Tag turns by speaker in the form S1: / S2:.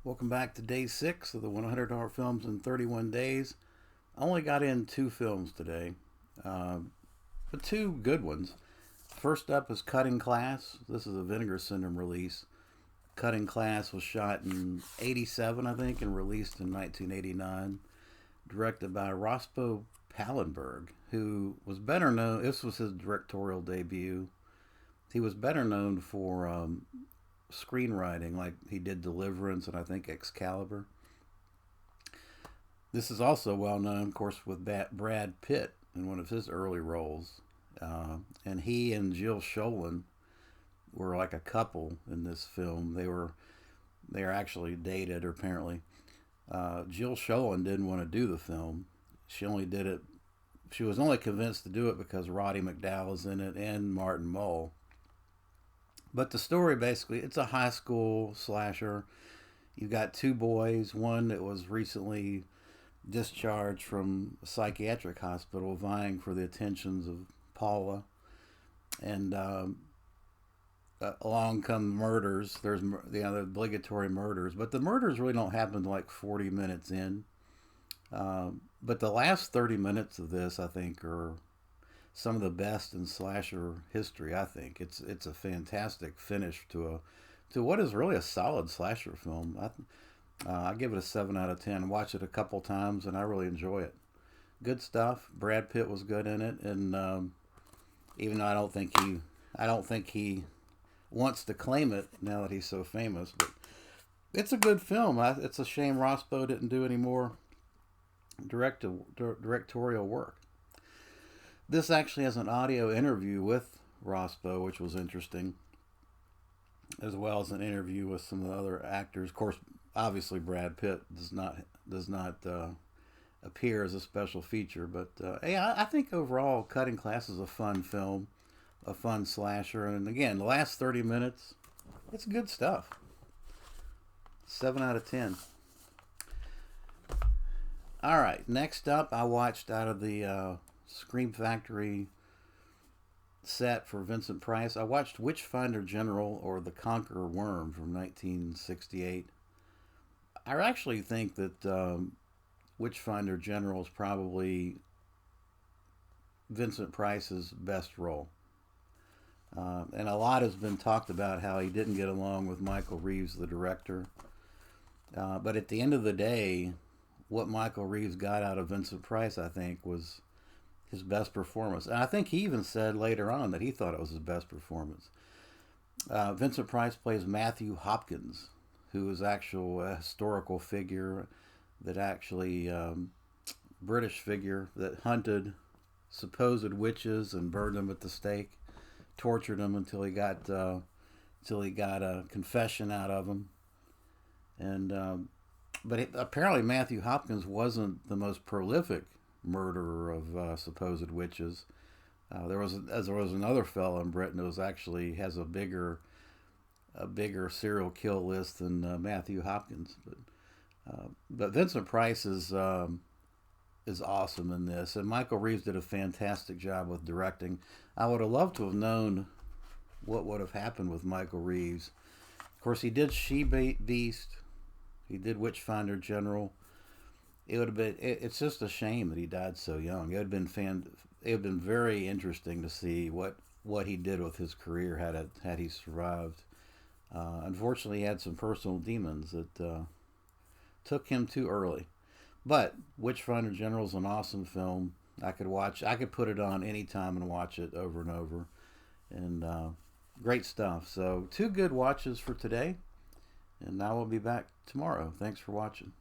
S1: Welcome back to day 6 of the $100 films in 31 days. I only got in 2 films today, uh, but 2 good ones. First up is Cutting Class. This is a Vinegar Syndrome release. Cutting Class was shot in '87, I think, and released in 1989. Directed by Rospo Pallenberg, who was better known. This was his directorial debut. He was better known for screenwriting, like he did Deliverance and I think Excalibur. This is also well known, of course, with Brad Pitt in one of his early roles. And he and Jill Schoelen were like a couple in this film. They are actually dated, or apparently. Jill Schoelen didn't want to do the film. She only did it. She was only convinced to do it because Roddy McDowall is in it and Martin Mull. But the story basically, it's a high school slasher. You've got 2 boys, one that was recently discharged from a psychiatric hospital, vying for the attentions of Paula. And along come murders. There's the obligatory murders, but the murders really don't happen until like 40 minutes in. But the last 30 minutes of this, I think, are some of the best in slasher history. I think it's a fantastic finish to what is really a solid slasher film. I give it a 7 out of 10. Watch it a couple times, and I really enjoy it. Good stuff. Brad Pitt was good in it, and even though I don't think he wants to claim it now that he's so famous, but it's a good film. It's a shame Rospo didn't do any more directorial work. This actually has an audio interview with Rospo, which was interesting, as well as an interview with some of the other actors. Of course, obviously Brad Pitt does not appear as a special feature, but hey, I think overall, Cutting Class is a fun film, a fun slasher, and again, the last 30 minutes, it's good stuff. 7 out of 10. All right, next up, I watched out of the Scream Factory set for Vincent Price. I watched Witchfinder General, or The Conqueror Worm, from 1968. I actually think that Witchfinder General is probably Vincent Price's best role. And a lot has been talked about how he didn't get along with Michael Reeves, the director. But at the end of the day, what Michael Reeves got out of Vincent Price, I think, was his best performance. And I think he even said later on that he thought it was his best performance. Vincent Price plays Matthew Hopkins, who is actual a historical figure that actually British figure that hunted supposed witches and burned them at the stake, tortured them until he got a confession out of them. And apparently Matthew Hopkins wasn't the most prolific murderer of supposed witches. There was another fellow in Britain who was actually has a bigger serial kill list than Matthew Hopkins. But Vincent Price is awesome in this, and Michael Reeves did a fantastic job with directing. I would have loved to have known what would have happened with Michael Reeves. Of course, he did She Beast. He did Witchfinder General. It would have been. It's just a shame that he died so young. It would have been very interesting to see what he did with his career had he survived. Unfortunately, he had some personal demons that took him too early. But Witchfinder General is an awesome film. I could put it on anytime and watch it over and over, and great stuff. So 2 good watches for today, and I will be back tomorrow. Thanks for watching.